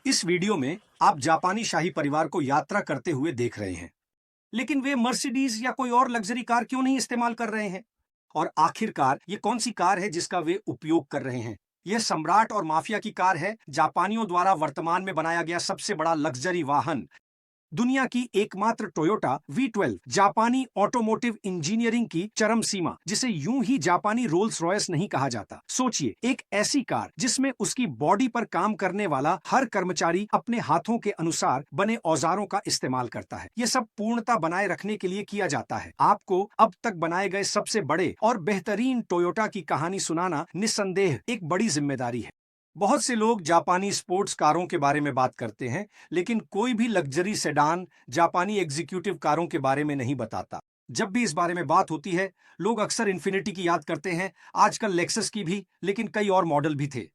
इस वीडियो में आप जापानी शाही परिवार को यात्रा करते हुए देख रहे हैं, लेकिन वे मर्सिडीज या कोई और लग्जरी कार क्यों नहीं इस्तेमाल कर रहे हैं? और आखिरकार ये कौन सी कार है जिसका वे उपयोग कर रहे हैं? यह सम्राट और माफिया की कार है, जापानियों द्वारा वर्तमान में बनाया गया सबसे बड़ा लग्जरी वाहन, दुनिया की एकमात्र टोयोटा V12, जापानी ऑटोमोटिव इंजीनियरिंग की चरम सीमा, जिसे यूं ही जापानी रोल्स रॉयस नहीं कहा जाता। सोचिए, एक ऐसी कार जिसमें उसकी बॉडी पर काम करने वाला हर कर्मचारी अपने हाथों के अनुसार बने औजारों का इस्तेमाल करता है। यह सब पूर्णता बनाए रखने के लिए किया जाता है। आपको अब तक बनाए गए सबसे बड़े और बेहतरीन टोयोटा की कहानी सुनाना निस्संदेह एक बड़ी जिम्मेदारी है। बहुत से लोग जापानी स्पोर्ट्स कारों के बारे में बात करते हैं, लेकिन कोई भी लग्जरी सेडान जापानी एग्जीक्यूटिव कारों के बारे में नहीं बताता। जब भी इस बारे में बात होती है, लोग अक्सर इन्फिनिटी की याद करते हैं, आजकल लेक्सस की भी, लेकिन कई और मॉडल भी थे।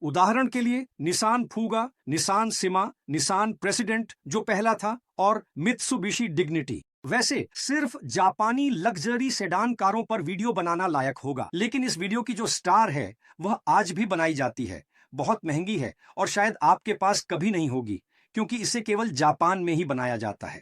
उदाहरण के लिए निसान फूगा, निसान सिमा, निसान प्रेसिडेंट जो पहला था, और मित्सुबिशी डिग्निटी। वैसे सिर्फ जापानी लग्जरी सेडान कारों पर वीडियो बनाना लायक होगा, लेकिन इस वीडियो की जो स्टार है वह आज भी बनाई जाती है। बहुत महंगी है और शायद आपके पास कभी नहीं होगी, क्योंकि इसे केवल जापान में ही बनाया जाता है।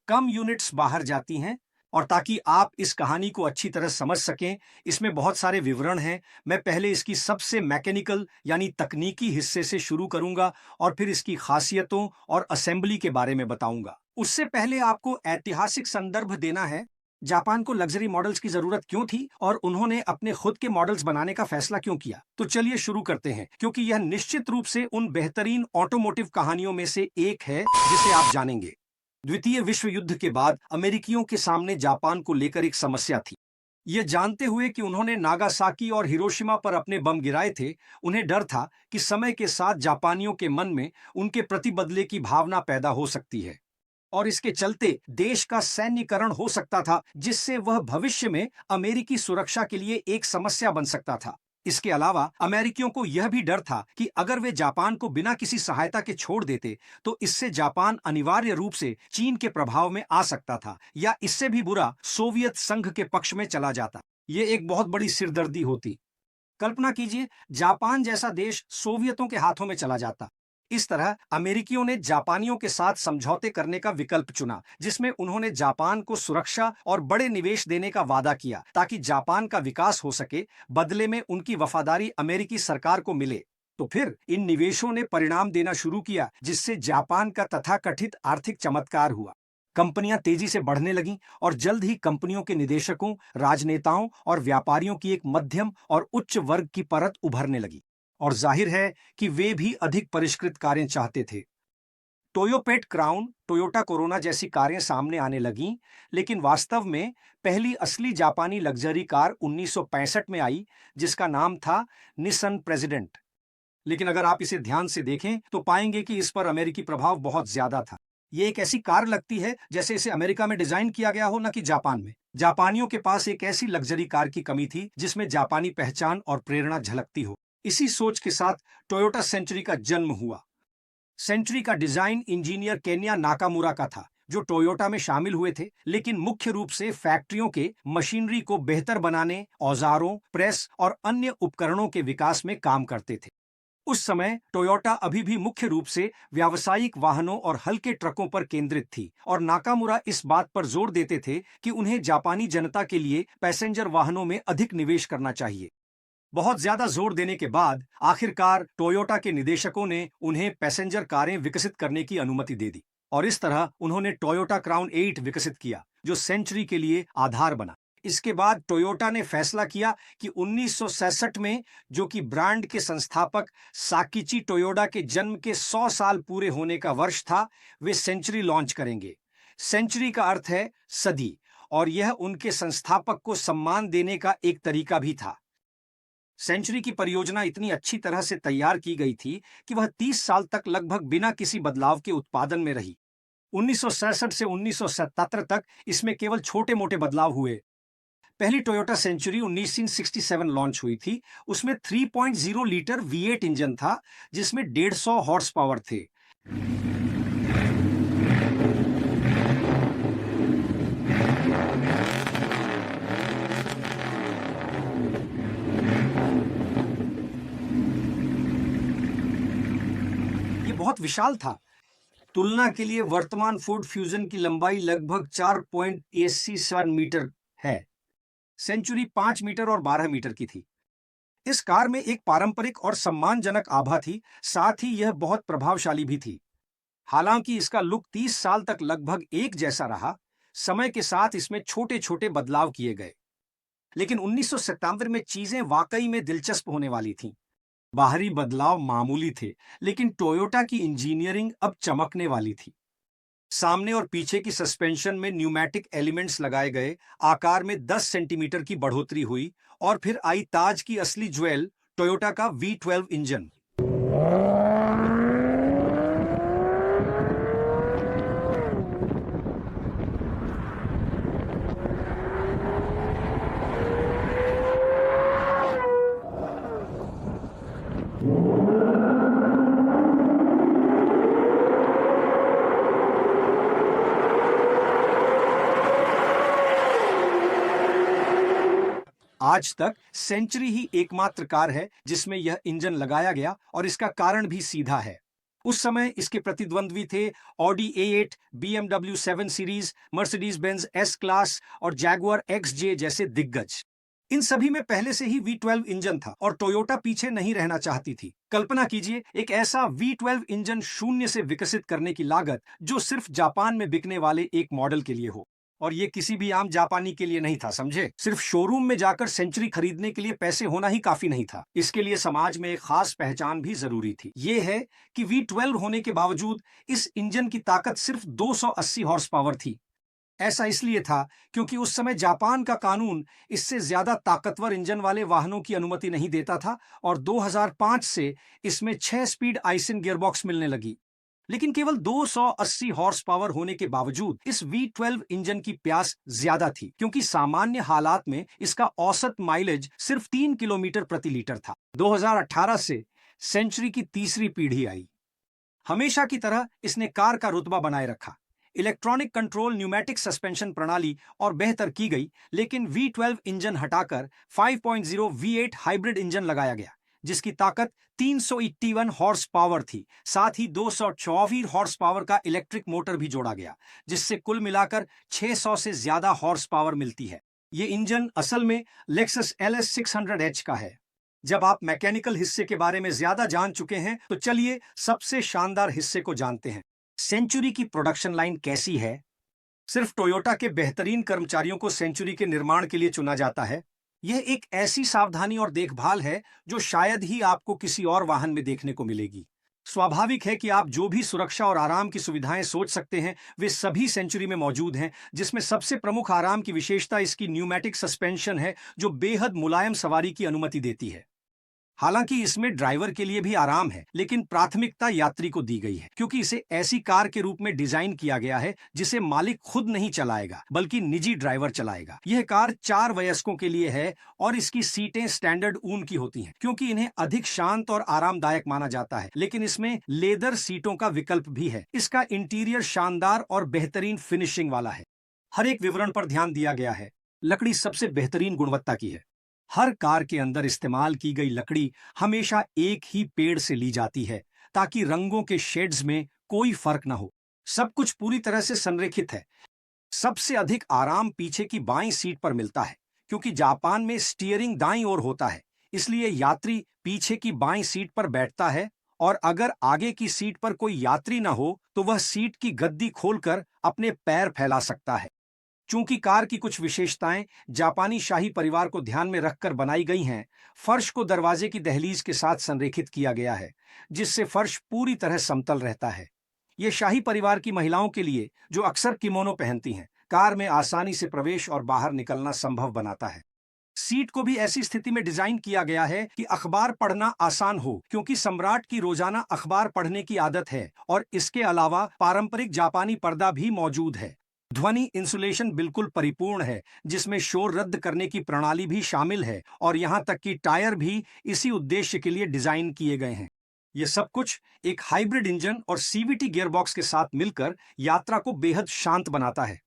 कम यूनिट्स बाहर जाती हैं, और ताकि आप इस कहानी को अच्छी तरह समझ सकें, इसमें बहुत सारे विवरण हैं। मैं पहले इसकी सबसे मैकेनिकल यानी तकनीकी हिस्से से शुरू करूंगा और फिर इसकी खासियतों और असेंबली के बारे में बताऊंगा। उससे पहले आपको ऐतिहासिक संदर्भ देना है। जापान को लग्जरी मॉडल्स की जरूरत क्यों थी और उन्होंने अपने खुद के मॉडल्स बनाने का फैसला क्यों किया? तो चलिए शुरू करते हैं, क्योंकि यह निश्चित रूप से उन बेहतरीन ऑटोमोटिव कहानियों में से एक है जिसे आप जानेंगे। द्वितीय विश्व युद्ध के बाद अमेरिकियों के सामने जापान को लेकर एक समस्या थी। ये जानते हुए कि उन्होंने नागासाकी और हिरोशिमा पर अपने बम गिराए थे, उन्हें डर था कि समय के साथ जापानियों के मन में उनके प्रति बदले की भावना पैदा हो सकती है, और इसके चलते देश का सैन्यकरण हो सकता था, जिससे वह भविष्य में अमेरिकी सुरक्षा के लिए एक समस्या बन सकता था। इसके अलावा अमेरिकियों को यह भी डर था कि अगर वे जापान को बिना किसी सहायता के छोड़ देते, तो इससे जापान अनिवार्य रूप से चीन के प्रभाव में आ सकता था, या इससे भी बुरा सोवियत संघ के पक्ष में चला जाता। ये एक बहुत बड़ी सिरदर्दी होती। कल्पना कीजिए, जापान जैसा देश सोवियतों के हाथों में चला जाता। इस तरह अमेरिकियों ने जापानियों के साथ समझौते करने का विकल्प चुना, जिसमें उन्होंने जापान को सुरक्षा और बड़े निवेश देने का वादा किया ताकि जापान का विकास हो सके। बदले में उनकी वफादारी अमेरिकी सरकार को मिले। तो फिर इन निवेशों ने परिणाम देना शुरू किया, जिससे जापान का तथाकथित आर्थिक चमत्कार हुआ। कंपनियां तेजी से बढ़ने लगीं और जल्द ही कंपनियों के निदेशकों, राजनेताओं और व्यापारियों की एक मध्यम और उच्च वर्ग की परत उभरने लगी। और जाहिर है कि वे भी अधिक परिष्कृत कारें चाहते थे। टोयोपेट क्राउन, टोयोटा कोरोना जैसी कारें सामने आने लगीं, लेकिन वास्तव में पहली असली जापानी लग्जरी कार 1965 में आई, जिसका नाम था निसन प्रेसिडेंट। लेकिन अगर आप इसे ध्यान से देखें तो पाएंगे कि इस पर अमेरिकी प्रभाव बहुत ज्यादा था। ये एक ऐसी कार लगती है जैसे इसे अमेरिका में डिजाइन किया गया हो, न कि जापान में। जापानियों के पास एक ऐसी लग्जरी कार की कमी थी जिसमें जापानी पहचान और प्रेरणा झलकती हो। इसी सोच के साथ टोयोटा सेंचुरी का जन्म हुआ। सेंचुरी का डिजाइन इंजीनियर केन्या नाकामुरा का था, जो टोयोटा में शामिल हुए थे, लेकिन मुख्य रूप से फैक्ट्रियों के मशीनरी को बेहतर बनाने, औजारों, प्रेस और अन्य उपकरणों के विकास में काम करते थे। उस समय टोयोटा अभी भी मुख्य रूप से व्यावसायिक वाहनों और हल्के ट्रकों पर केंद्रित थी, और नाकामुरा इस बात पर जोर देते थे कि उन्हें जापानी जनता के लिए पैसेंजर वाहनों में अधिक निवेश करना चाहिए। बहुत ज्यादा जोर देने के बाद आखिरकार टोयोटा के निदेशकों ने उन्हें पैसेंजर कारें विकसित करने की अनुमति दे दी, और इस तरह उन्होंने टोयोटा क्राउन 8 विकसित किया, जो सेंचुरी के लिए आधार बना। इसके बाद टोयोटा ने फैसला किया कि 1966 में, जो कि ब्रांड के संस्थापक साकिची टोयोडा के जन्म के 100 साल पूरे होने का वर्ष था, वे सेंचुरी लॉन्च करेंगे। सेंचुरी का अर्थ है सदी, और यह उनके संस्थापक को सम्मान देने का एक तरीका भी था। सेंचुरी की परियोजना इतनी अच्छी तरह से तैयार की गई थी कि वह 30 साल तक लगभग बिना किसी बदलाव के उत्पादन में रही। 1967 से 1977 तक इसमें केवल छोटे मोटे बदलाव हुए। पहली टोयोटा सेंचुरी 1967 लॉन्च हुई थी। उसमें 3.0 लीटर V8 इंजन था, जिसमें 150 हॉर्स पावर थे। बहुत विशाल था। तुलना के लिए वर्तमान फोर्ड फ्यूजन की लंबाई लगभग 4.87 मीटर है। सेंचुरी 5 मीटर और 12 मीटर की थी। इस कार में एक पारंपरिक और सम्मानजनक आभा थी, साथ ही यह बहुत प्रभावशाली भी थी। हालांकि इसका लुक 30 साल तक लगभग एक जैसा रहा, समय के साथ इसमें छोटे छोटे बदलाव किए गए। लेकिन 1997 में चीजें वाकई में दिलचस्प होने वाली थीं। बाहरी बदलाव मामूली थे, लेकिन टोयोटा की इंजीनियरिंग अब चमकने वाली थी। सामने और पीछे की सस्पेंशन में न्यूमैटिक एलिमेंट्स लगाए गए, आकार में 10 सेंटीमीटर की बढ़ोतरी हुई और फिर आई ताज की असली ज्वेल, टोयोटा का V12 इंजन। आज तक सेंचुरी ही एकमात्र कार है जिसमें यह इंजन लगाया गया, और इसका कारण भी सीधा है। उस समय इसके प्रतिद्वंद्वी थे Audi A8, BMW 7 series, Mercedes Benz S class और जैगुआर XJ जैसे दिग्गज। इन सभी में पहले से ही V12 इंजन था और टोयोटा पीछे नहीं रहना चाहती थी। कल्पना कीजिए एक ऐसा V12 इंजन शून्य से विकसित करने की लागत जो सिर्फ जापान में बिकने वाले एक मॉडल के लिए हो। और ये किसी भी आम जापानी के लिए नहीं था, समझे? सिर्फ शोरूम में जाकर सेंचुरी खरीदने के लिए पैसे होना ही काफी नहीं था। इसके लिए समाज में एक खास पहचान भी जरूरी थी। ये है कि V12 होने के बावजूद इस इंजन की ताकत सिर्फ 280 हॉर्स पावर थी। ऐसा इसलिए था क्योंकि उस समय जापान का कानून इससे ज्यादा ताकतवर इंजन वाले वाहनों की अनुमति नहीं देता था, और 2005 से इसमें 6 स्पीड आइसिन गियरबॉक्स मिलने लगी। लेकिन केवल 280 हॉर्स पावर होने के बावजूद इस V12 इंजन की प्यास ज्यादा थी, क्योंकि सामान्य हालात में इसका औसत माइलेज सिर्फ 3 किलोमीटर प्रति लीटर था। 2018 से सेंचुरी की तीसरी पीढ़ी आई। हमेशा की तरह इसने कार का रुतबा बनाए रखा। इलेक्ट्रॉनिक कंट्रोल, न्यूमैटिक सस्पेंशन प्रणाली और बेहतर की गई, लेकिन V12 इंजन हटाकर 5.0 V8 हाइब्रिड इंजन लगाया गया, जिसकी ताकत 381 हॉर्स पावर थी। साथ ही 224 हॉर्स पावर का इलेक्ट्रिक मोटर भी जोड़ा गया, जिससे कुल मिलाकर 600 से ज्यादा हॉर्स पावर मिलती है। ये इंजन असल में लेक्सस LS 600H का है। जब आप मैकेनिकल हिस्से के बारे में ज्यादा जान चुके हैं, तो चलिए सबसे शानदार हिस्से को जानते हैं। सेंचुरी की प्रोडक्शन लाइन कैसी है? सिर्फ टोयोटा के बेहतरीन कर्मचारियों को सेंचुरी के निर्माण के लिए चुना जाता है। यह एक ऐसी सावधानी और देखभाल है जो शायद ही आपको किसी और वाहन में देखने को मिलेगी। स्वाभाविक है कि आप जो भी सुरक्षा और आराम की सुविधाएं सोच सकते हैं, वे सभी सेंचुरी में मौजूद हैं, जिसमें सबसे प्रमुख आराम की विशेषता इसकी न्यूमैटिक सस्पेंशन है, जो बेहद मुलायम सवारी की अनुमति देती है। हालांकि इसमें ड्राइवर के लिए भी आराम है, लेकिन प्राथमिकता यात्री को दी गई है, क्योंकि इसे ऐसी कार के रूप में डिजाइन किया गया है जिसे मालिक खुद नहीं चलाएगा, बल्कि निजी ड्राइवर चलाएगा। यह कार 4 वयस्कों के लिए है और इसकी सीटें स्टैंडर्ड ऊन की होती हैं, क्योंकि इन्हें अधिक शांत और आरामदायक माना जाता है। लेकिन इसमें लेदर सीटों का विकल्प भी है। इसका इंटीरियर शानदार और बेहतरीन फिनिशिंग वाला है। हर एक विवरण पर ध्यान दिया गया है। लकड़ी सबसे बेहतरीन गुणवत्ता की है। हर कार के अंदर इस्तेमाल की गई लकड़ी हमेशा एक ही पेड़ से ली जाती है, ताकि रंगों के शेड्स में कोई फर्क न हो। सब कुछ पूरी तरह से संरेखित है। सबसे अधिक आराम पीछे की बाईं सीट पर मिलता है, क्योंकि जापान में स्टीयरिंग दाईं ओर होता है। इसलिए यात्री पीछे की बाईं सीट पर बैठता है, और अगर आगे की सीट पर कोई यात्री न हो तो वह सीट की गद्दी खोलकर अपने पैर फैला सकता है। चूंकि कार की कुछ विशेषताएं जापानी शाही परिवार को ध्यान में रखकर बनाई गई हैं, फर्श को दरवाजे की दहलीज के साथ संरेखित किया गया है, जिससे फर्श पूरी तरह समतल रहता है। यह शाही परिवार की महिलाओं के लिए, जो अक्सर किमोनो पहनती हैं, कार में आसानी से प्रवेश और बाहर निकलना संभव बनाता है। सीट को भी ऐसी स्थिति में डिजाइन किया गया है कि अखबार पढ़ना आसान हो, क्योंकि सम्राट की रोजाना अखबार पढ़ने की आदत है, और इसके अलावा पारंपरिक जापानी पर्दा भी मौजूद है। ध्वनि इंसुलेशन बिल्कुल परिपूर्ण है, जिसमें शोर रद्द करने की प्रणाली भी शामिल है, और यहां तक कि टायर भी इसी उद्देश्य के लिए डिजाइन किए गए हैं। यह सब कुछ एक हाइब्रिड इंजन और CVT गियरबॉक्स के साथ मिलकर यात्रा को बेहद शांत बनाता है।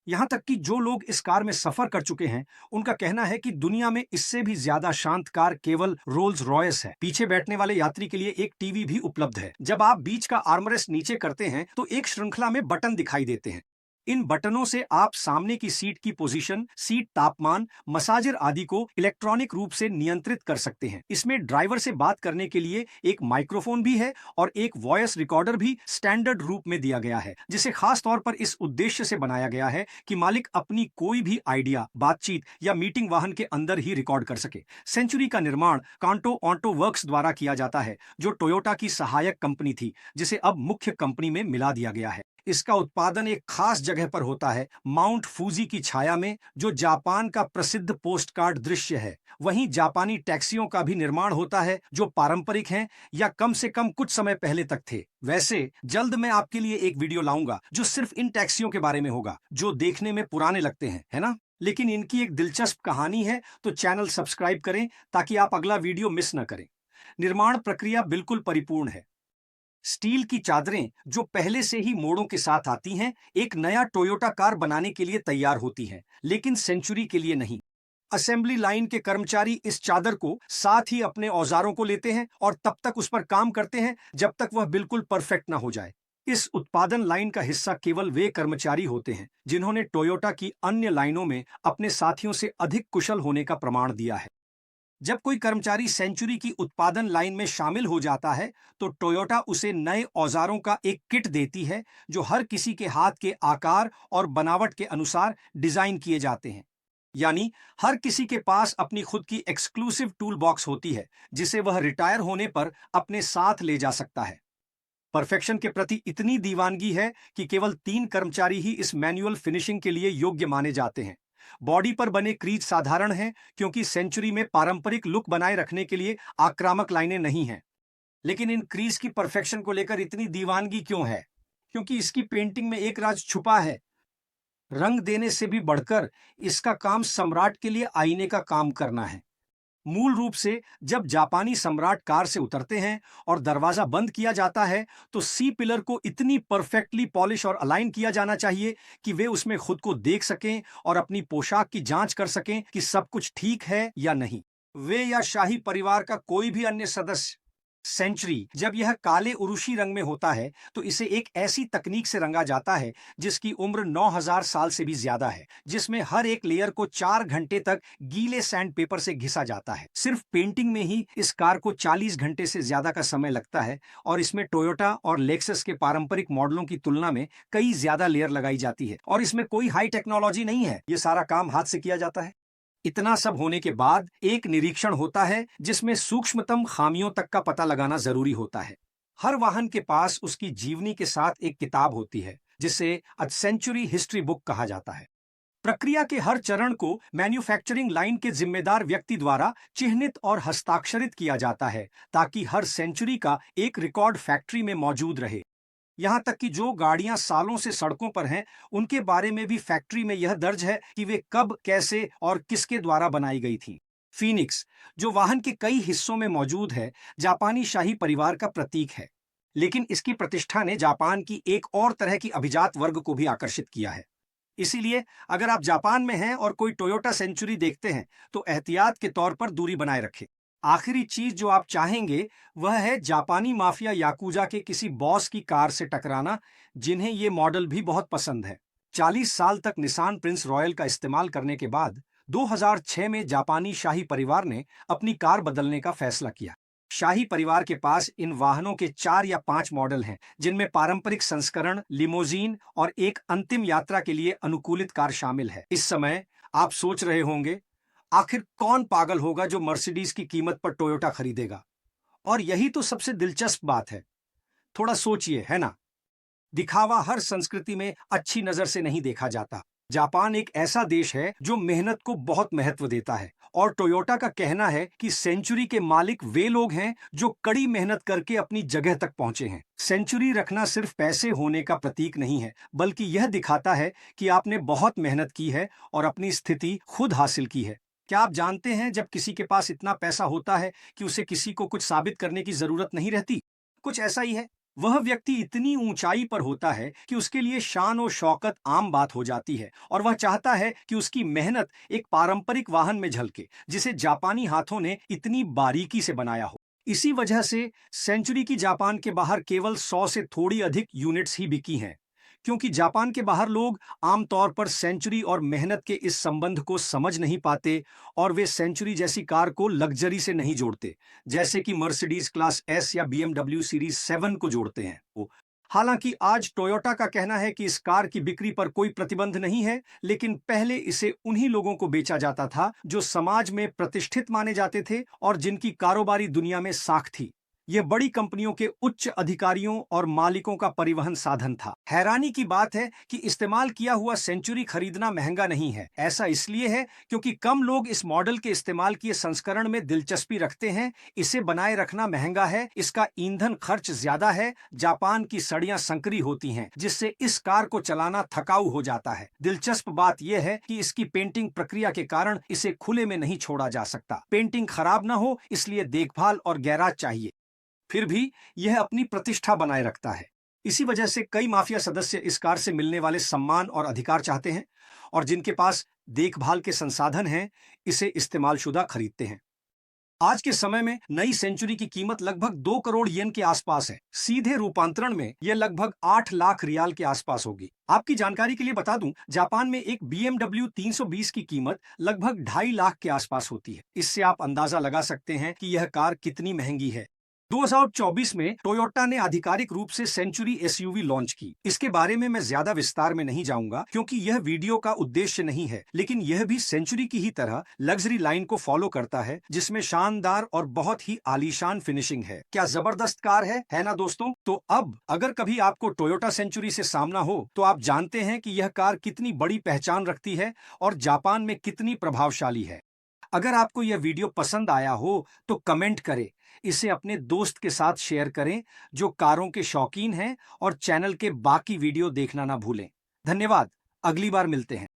यहाँ तक कि जो लोग इस कार में सफर कर चुके हैं, उनका कहना है कि दुनिया में इससे भी ज्यादा शांत कार केवल रोल्स रॉयस है। पीछे बैठने वाले यात्री के लिए एक टीवी भी उपलब्ध है। जब आप बीच का आर्मरेस्ट नीचे करते हैं तो एक श्रृंखला में बटन दिखाई देते हैं। इन बटनों से आप सामने की सीट की पोजीशन, सीट तापमान, मसाजर आदि को इलेक्ट्रॉनिक रूप से नियंत्रित कर सकते हैं। इसमें ड्राइवर से बात करने के लिए एक माइक्रोफोन भी है और एक वॉइस रिकॉर्डर भी स्टैंडर्ड रूप में दिया गया है, जिसे खास तौर पर इस उद्देश्य से बनाया गया है कि मालिक अपनी कोई भी आइडिया, बातचीत या मीटिंग वाहन के अंदर ही रिकॉर्ड कर सके। सेंचुरी का निर्माण कांटो ऑटो वर्क्स द्वारा किया जाता है, जो टोयोटा की सहायक कंपनी थी, जिसे अब मुख्य कंपनी में मिला दिया गया है। इसका उत्पादन एक खास जगह पर होता है, माउंट फूजी की छाया में, जो जापान का प्रसिद्ध पोस्टकार्ड दृश्य है। वहीं जापानी टैक्सियों का भी निर्माण होता है, जो पारंपरिक हैं या कम से कम कुछ समय पहले तक थे। वैसे जल्द मैं आपके लिए एक वीडियो लाऊंगा जो सिर्फ इन टैक्सियों के बारे में होगा, जो देखने में पुराने लगते हैं, है ना? लेकिन इनकी एक दिलचस्प कहानी है, तो चैनल सब्सक्राइब करें ताकि आप अगला वीडियो मिस न करें। निर्माण प्रक्रिया बिल्कुल परिपूर्ण है। स्टील की चादरें जो पहले से ही मोड़ों के साथ आती हैं, एक नया टोयोटा कार बनाने के लिए तैयार होती हैं, लेकिन सेंचुरी के लिए नहीं। असेंबली लाइन के कर्मचारी इस चादर को साथ ही अपने औजारों को लेते हैं और तब तक उस पर काम करते हैं जब तक वह बिल्कुल परफेक्ट ना हो जाए। इस उत्पादन लाइन का हिस्सा केवल वे कर्मचारी होते हैं जिन्होंने टोयोटा की अन्य लाइनों में अपने साथियों से अधिक कुशल होने का प्रमाण दिया है। जब कोई कर्मचारी सेंचुरी की उत्पादन लाइन में शामिल हो जाता है, तो टोयोटा उसे नए औजारों का एक किट देती है, जो हर किसी के हाथ के आकार और बनावट के अनुसार डिजाइन किए जाते हैं। यानी हर किसी के पास अपनी खुद की एक्सक्लूसिव टूल बॉक्स होती है, जिसे वह रिटायर होने पर अपने साथ ले जा सकता है। परफेक्शन के प्रति इतनी दीवानगी है कि केवल 3 कर्मचारी ही इस मैनुअल फिनिशिंग के लिए योग्य माने जाते हैं। बॉडी पर बने क्रीज साधारण हैं, क्योंकि सेंचुरी में पारंपरिक लुक बनाए रखने के लिए आक्रामक लाइनें नहीं हैं। लेकिन इन क्रीज की परफेक्शन को लेकर इतनी दीवानगी क्यों है? क्योंकि इसकी पेंटिंग में एक राज छुपा है। रंग देने से भी बढ़कर इसका काम सम्राट के लिए आईने का काम करना है। मूल रूप से जब जापानी सम्राट कार से उतरते हैं और दरवाजा बंद किया जाता है, तो सी पिलर को इतनी परफेक्टली पॉलिश और अलाइन किया जाना चाहिए कि वे उसमें खुद को देख सकें और अपनी पोशाक की जांच कर सकें कि सब कुछ ठीक है या नहीं। वे या शाही परिवार का कोई भी अन्य सदस्य। सेंचुरी जब यह काले उरुशी रंग में होता है, तो इसे एक ऐसी तकनीक से रंगा जाता है जिसकी उम्र 9000 साल से भी ज्यादा है, जिसमें हर एक लेयर को 4 घंटे तक गीले सैंड पेपर से घिसा जाता है। सिर्फ पेंटिंग में ही इस कार को 40 घंटे से ज्यादा का समय लगता है, और इसमें टोयोटा और लेक्सस के पारंपरिक मॉडलों की तुलना में कई ज्यादा लेयर लगाई जाती है। और इसमें कोई हाई टेक्नोलॉजी नहीं है, ये सारा काम हाथ से किया जाता है। इतना सब होने के बाद एक निरीक्षण होता है, जिसमें सूक्ष्मतम खामियों तक का पता लगाना जरूरी होता है। हर वाहन के पास उसकी जीवनी के साथ एक किताब होती है, जिसे अ सेंचुरी हिस्ट्री बुक कहा जाता है। प्रक्रिया के हर चरण को मैन्युफैक्चरिंग लाइन के जिम्मेदार व्यक्ति द्वारा चिह्नित और हस्ताक्षरित किया जाता है, ताकि हर सेंचुरी का एक रिकॉर्ड फैक्ट्री में मौजूद रहे। यहाँ तक कि जो गाड़ियां सालों से सड़कों पर हैं, उनके बारे में भी फैक्ट्री में यह दर्ज है कि वे कब, कैसे और किसके द्वारा बनाई गई थी। फीनिक्स, जो वाहन के कई हिस्सों में मौजूद है, जापानी शाही परिवार का प्रतीक है। लेकिन इसकी प्रतिष्ठा ने जापान की एक और तरह की अभिजात वर्ग को भी आकर्षित किया है। इसीलिए अगर आप जापान में हैं और कोई टोयोटा सेंचुरी देखते हैं, तो एहतियात के तौर पर दूरी बनाए रखें। आखिरी चीज जो आप चाहेंगे, वह है जापानी माफिया याकूजा के किसी बॉस की कार से टकराना, जिन्हें ये मॉडल भी बहुत पसंद है। 40 साल तक निसान प्रिंस रॉयल का इस्तेमाल करने के बाद 2006 में जापानी शाही परिवार ने अपनी कार बदलने का फैसला किया। शाही परिवार के पास इन वाहनों के 4 या 5 मॉडल हैं, जिनमें पारंपरिक संस्करण, लिमोजीन और एक अंतिम यात्रा के लिए अनुकूलित कार शामिल है। इस समय आप सोच रहे होंगे, आखिर कौन पागल होगा जो मर्सिडीज की कीमत पर टोयोटा खरीदेगा? और यही तो सबसे दिलचस्प बात है। थोड़ा सोचिए, है ना? दिखावा हर संस्कृति में अच्छी नजर से नहीं देखा जाता। जापान एक ऐसा देश है जो मेहनत को बहुत महत्व देता है, और टोयोटा का कहना है कि सेंचुरी के मालिक वे लोग हैं जो कड़ी मेहनत करके अपनी जगह तक पहुंचे हैं। सेंचुरी रखना सिर्फ पैसे होने का प्रतीक नहीं है, बल्कि यह दिखाता है कि आपने बहुत मेहनत की है और अपनी स्थिति खुद हासिल की है। क्या आप जानते हैं, जब किसी के पास इतना पैसा होता है कि उसे किसी को कुछ साबित करने की जरूरत नहीं रहती? कुछ ऐसा ही है। वह व्यक्ति इतनी ऊंचाई पर होता है कि उसके लिए शान और शौकत आम बात हो जाती है और वह चाहता है कि उसकी मेहनत एक पारंपरिक वाहन में झलके जिसे जापानी हाथों ने इतनी बारीकी से बनाया हो। इसी वजह से सेंचुरी की जापान के बाहर केवल 100 से थोड़ी अधिक यूनिट्स ही बिकी हैं, क्योंकि जापान के बाहर लोग आमतौर पर सेंचुरी और मेहनत के इस संबंध को समझ नहीं पाते और वे सेंचुरी जैसी कार को लग्जरी से नहीं जोड़ते, जैसे कि मर्सिडीज क्लास एस या BMW सीरीज 7 को जोड़ते हैं। हालांकि आज टोयोटा का कहना है कि इस कार की बिक्री पर कोई प्रतिबंध नहीं है, लेकिन पहले इसे उन्हीं लोगों को बेचा जाता था जो समाज में प्रतिष्ठित माने जाते थे और जिनकी कारोबारी दुनिया में साख थी। यह बड़ी कंपनियों के उच्च अधिकारियों और मालिकों का परिवहन साधन था। हैरानी की बात है कि इस्तेमाल किया हुआ सेंचुरी खरीदना महंगा नहीं है। ऐसा इसलिए है क्योंकि कम लोग इस मॉडल के इस्तेमाल किए संस्करण में दिलचस्पी रखते हैं। इसे बनाए रखना महंगा है, इसका ईंधन खर्च ज्यादा है, जापान की सड़ियां संकरी होती हैं, जिससे इस कार को चलाना थकाऊ हो जाता है। दिलचस्प बात यह है कि इसकी पेंटिंग प्रक्रिया के कारण इसे खुले में नहीं छोड़ा जा सकता। पेंटिंग खराब न हो इसलिए देखभाल और गैराज चाहिए। फिर भी यह अपनी प्रतिष्ठा बनाए रखता है। इसी वजह से कई माफिया सदस्य इस कार से मिलने वाले सम्मान और अधिकार चाहते हैं और जिनके पास देखभाल के संसाधन हैं, इसे इस्तेमालशुदा खरीदते हैं। आज के समय में नई सेंचुरी की कीमत लगभग 2 करोड़ येन के आसपास है। सीधे रूपांतरण में यह लगभग 8 लाख रियाल के आसपास होगी। आपकी जानकारी के लिए बता दूं, जापान में एक BMW 320 की कीमत लगभग 2.5 लाख के आसपास होती है। इससे आप अंदाजा लगा सकते हैं कि यह कार कितनी महंगी है। 2024 में टोयोटा ने आधिकारिक रूप से सेंचुरी SUV लॉन्च की। इसके बारे में मैं ज्यादा विस्तार में नहीं जाऊंगा क्योंकि यह वीडियो का उद्देश्य नहीं है, लेकिन यह भी सेंचुरी की ही तरह लग्जरी लाइन को फॉलो करता है, जिसमें शानदार और बहुत ही आलीशान फिनिशिंग है। क्या जबरदस्त कार है ना दोस्तों? तो अब अगर कभी आपको टोयोटा सेंचुरी से सामना हो तो आप जानते हैं कि यह कार कितनी बड़ी पहचान रखती है और जापान में कितनी प्रभावशाली है। अगर आपको यह वीडियो पसंद आया हो तो कमेंट करें, इसे अपने दोस्त के साथ शेयर करें जो कारों के शौकीन हैं और चैनल के बाकी वीडियो देखना ना भूलें। धन्यवाद, अगली बार मिलते हैं।